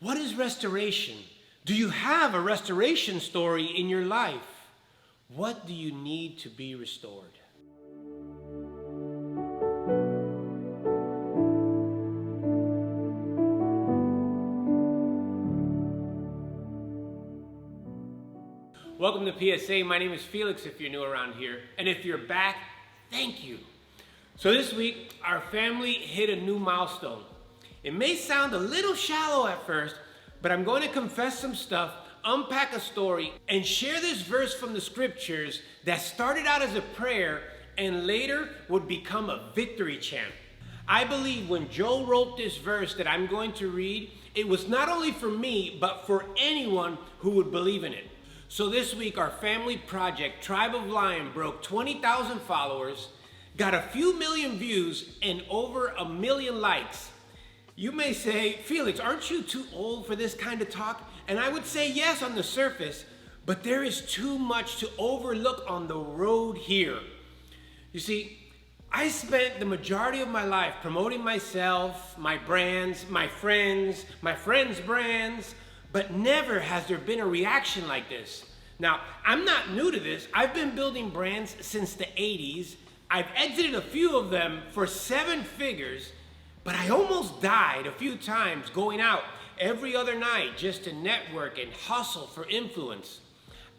What is restoration? Do you have a restoration story in your life? What do you need to be restored? Welcome to PSA. My name is Felix if you're new around here. And if you're back, thank you. So this week, our family hit a new milestone. It may sound a little shallow at first, but I'm going to confess some stuff, unpack a story, and share this verse from the scriptures that started out as a prayer and later would become a victory chant. I believe when Joel wrote this verse that I'm going to read, it was not only for me, but for anyone who would believe in it. So this week, our family project, Tribe of Lion, broke 20,000 followers, got a few million views, and over 1 million likes. You may say, Felix, aren't you too old for this kind of talk? And I would say yes on the surface, but there is too much to overlook on the road here. You see, I spent the majority of my life promoting myself, my brands, my friends' brands, but never has there been a reaction like this. Now, I'm not new to this. I've been building brands since the 80s. I've exited a few of them for 7 figures, but I almost died a few times going out every other night just to network and hustle for influence.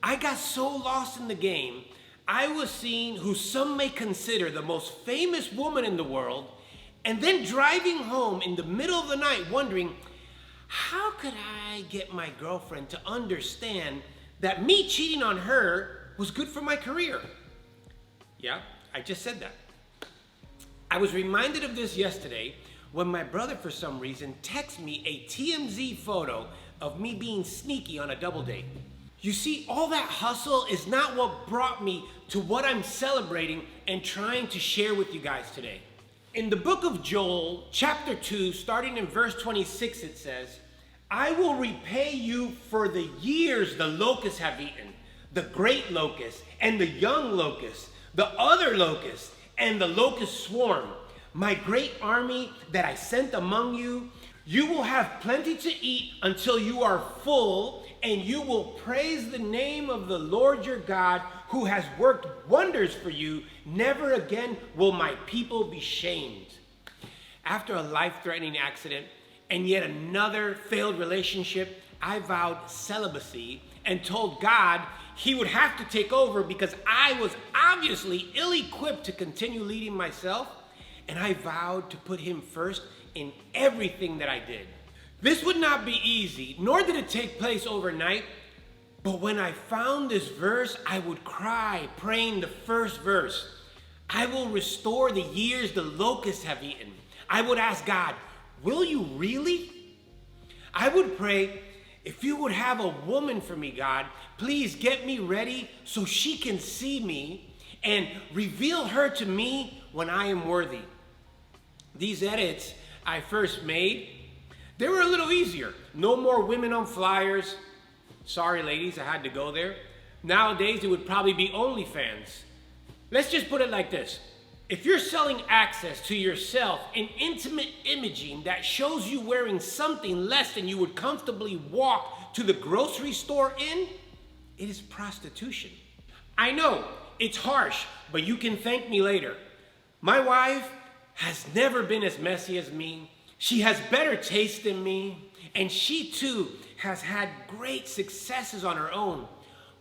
I got so lost in the game, I was seeing who some may consider the most famous woman in the world, and then driving home in the middle of the night wondering, how could I get my girlfriend to understand that me cheating on her was good for my career? Yeah, I just said that. I was reminded of this yesterday when my brother, for some reason, texted me a TMZ photo of me being sneaky on a double date. You see, all that hustle is not what brought me to what I'm celebrating and trying to share with you guys today. In the book of Joel, chapter 2, starting in verse 26, it says, I will repay you for the years the locusts have eaten, the great locust and the young locust, the other locust and the locust swarm, my great army that I sent among you. You will have plenty to eat until you are full, and you will praise the name of the Lord your God, who has worked wonders for you. Never again will my people be shamed. After a life-threatening accident and yet another failed relationship, I vowed celibacy and told God he would have to take over because I was obviously ill-equipped to continue leading myself, and I vowed to put him first in everything that I did. This would not be easy, nor did it take place overnight, but when I found this verse, I would cry, praying the first verse. I will restore the years the locusts have eaten. I would ask God, will you really? I would pray, if you would have a woman for me, God, please get me ready so she can see me and reveal her to me when I am worthy. These edits I first made, they were a little easier. No more women on flyers. Sorry, ladies, I had to go there. Nowadays, it would probably be OnlyFans. Let's just put it like this. If you're selling access to yourself in intimate imaging that shows you wearing something less than you would comfortably walk to the grocery store in, it is prostitution. I know, it's harsh, but you can thank me later. My wife has never been as messy as me. She has better taste than me, and she too has had great successes on her own.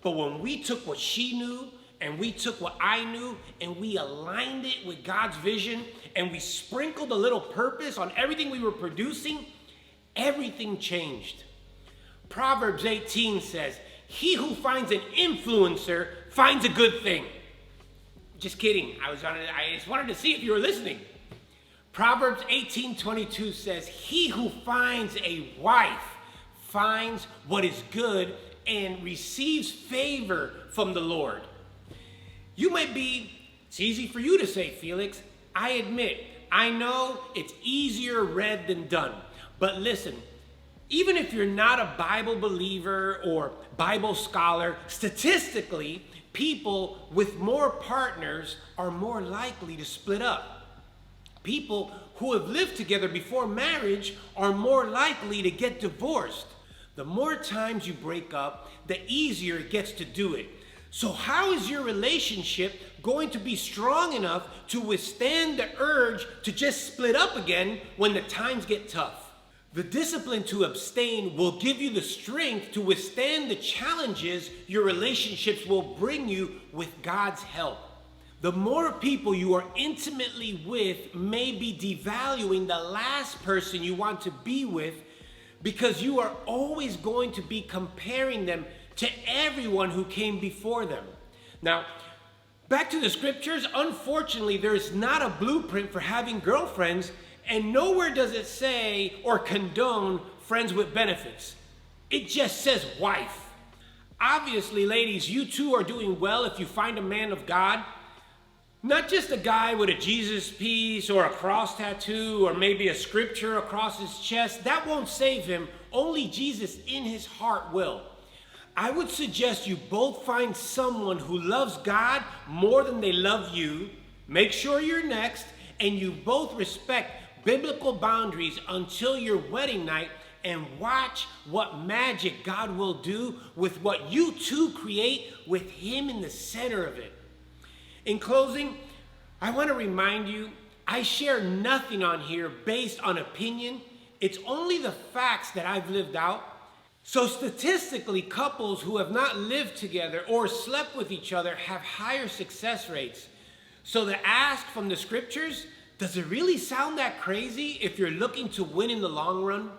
But when we took what she knew and we took what I knew and we aligned it with God's vision and we sprinkled a little purpose on everything we were producing, everything changed. Proverbs 18 says, he who finds an influencer finds a good thing. Just kidding. I just wanted to see if you were listening. Proverbs 18:22 says, he who finds a wife finds what is good and receives favor from the Lord. You might be, it's easy for you to say, Felix. I admit, I know it's easier read than done. But listen, even if you're not a Bible believer or Bible scholar, statistically, people with more partners are more likely to split up. People who have lived together before marriage are more likely to get divorced. The more times you break up, the easier it gets to do it. So how is your relationship going to be strong enough to withstand the urge to just split up again when the times get tough? The discipline to abstain will give you the strength to withstand the challenges your relationships will bring you with God's help. The more people you are intimately with may be devaluing the last person you want to be with, because you are always going to be comparing them to everyone who came before them. Now, back to the scriptures, unfortunately, there is not a blueprint for having girlfriends, and nowhere does it say or condone friends with benefits. It just says wife. Obviously, ladies, you too are doing well if you find a man of God. Not just a guy with a Jesus piece or a cross tattoo or maybe a scripture across his chest. That won't save him. Only Jesus in his heart will. I would suggest you both find someone who loves God more than they love you. Make sure you're next, and you both respect biblical boundaries until your wedding night, and watch what magic God will do with what you two create with him in the center of it. In closing, I want to remind you, I share nothing on here based on opinion. It's only the facts that I've lived out. So statistically, couples who have not lived together or slept with each other have higher success rates. So the ask from the scriptures, does it really sound that crazy if you're looking to win in the long run?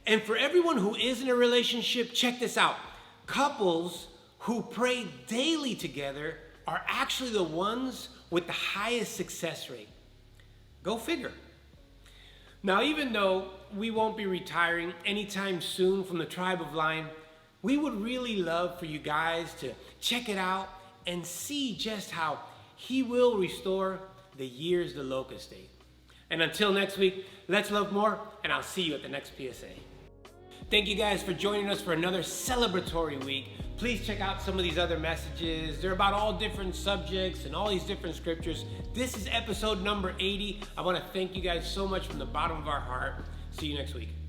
And for everyone who is in a relationship, check this out. Couples who pray daily together are actually the ones with the highest success rate. Go figure. Now, even though we won't be retiring anytime soon from the Tribe of Lion, we would really love for you guys to check it out and see just how he will restore the years the locust ate. And until next week, let's love more, and I'll see you at the next PSA. Thank you guys for joining us for another celebratory week. Please check out some of these other messages. They're about all different subjects and all these different scriptures. This is episode number 80. I want to thank you guys so much from the bottom of our heart. See you next week.